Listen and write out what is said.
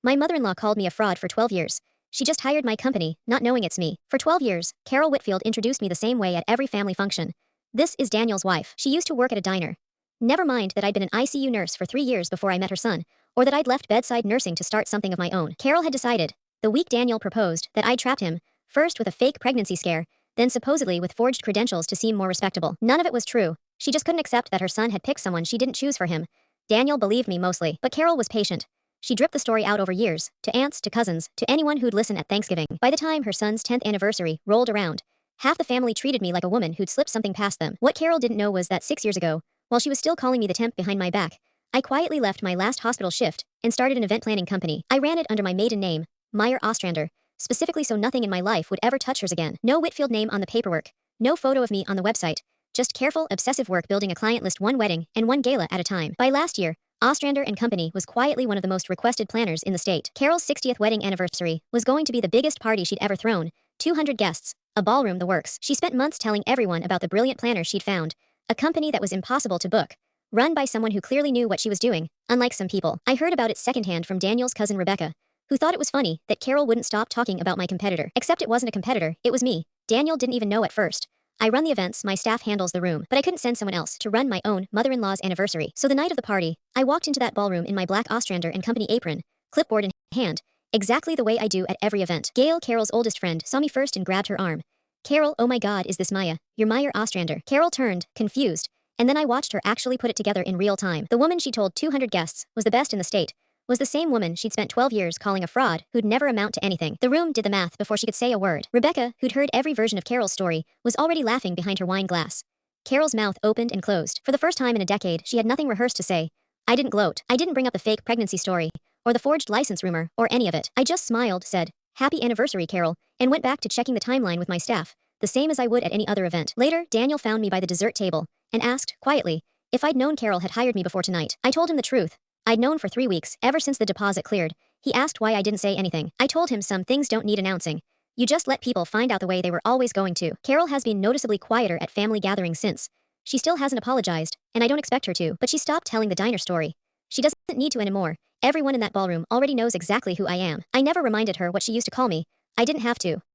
My mother-in-law called me a fraud for 12 years. She just hired my company, not knowing it's me. For 12 years, Carol Whitfield introduced me the same way at every family function. This is Daniel's wife. She used to work at a diner. Never mind that I'd been an ICU nurse for 3 years before I met her son, or that I'd left bedside nursing to start something of my own. Carol had decided, the week Daniel proposed, that I'd trapped him, first with a fake pregnancy scare, then supposedly with forged credentials to seem more respectable. None of it was true. She just couldn't accept that her son had picked someone she didn't choose for him. Daniel believed me mostly, but Carol was patient. She dripped the story out over years, to aunts, to cousins, to anyone who'd listen at Thanksgiving. By the time her son's 10th anniversary rolled around, half the family treated me like a woman who'd slipped something past them. What Carol didn't know was that 6 years ago, while she was still calling me the temp behind my back, I quietly left my last hospital shift and started an event planning company. I ran it under my maiden name, Meyer Ostrander, specifically so nothing in my life would ever touch hers again. No Whitfield name on the paperwork, no photo of me on the website, just careful, obsessive work building a client list one wedding and one gala at a time. By last year, Ostrander and Company was quietly one of the most requested planners in the state. Carol's 60th wedding anniversary was going to be the biggest party she'd ever thrown, 200 guests, a ballroom, the works. She spent months telling everyone about the brilliant planner she'd found, a company that was impossible to book, run by someone who clearly knew what she was doing, unlike some people. I heard about it secondhand from Daniel's cousin Rebecca, who thought it was funny that Carol wouldn't stop talking about my competitor. Except it wasn't a competitor, it was me. Daniel didn't even know at first. I run the events, my staff handles the room, but I couldn't send someone else to run my own mother-in-law's anniversary. So the night of the party, I walked into that ballroom in my black Ostrander and Company apron, clipboard in hand, exactly the way I do at every event. Gail, Carol's oldest friend, saw me first and grabbed her arm. Carol, oh my God, is this Maya? You're Meyer Ostrander. Carol turned, confused, and then I watched her actually put it together in real time. The woman she told 200 guests was the best in the state was the same woman she'd spent 12 years calling a fraud who'd never amount to anything. The room did the math before she could say a word. Rebecca, who'd heard every version of Carol's story, was already laughing behind her wine glass. Carol's mouth opened and closed. For the first time in a decade, she had nothing rehearsed to say. I didn't gloat. I didn't bring up the fake pregnancy story, or the forged license rumor, or any of it. I just smiled, said, "Happy anniversary, Carol," and went back to checking the timeline with my staff, the same as I would at any other event. Later, Daniel found me by the dessert table, and asked, quietly, if I'd known Carol had hired me before tonight. I told him the truth. I'd known for 3 weeks, ever since the deposit cleared. He asked why I didn't say anything. I told him some things don't need announcing. You just let people find out the way they were always going to. Carol has been noticeably quieter at family gatherings since. She still hasn't apologized, and I don't expect her to, but she stopped telling the diner story. She doesn't need to anymore. Everyone in that ballroom already knows exactly who I am. I never reminded her what she used to call me. I didn't have to.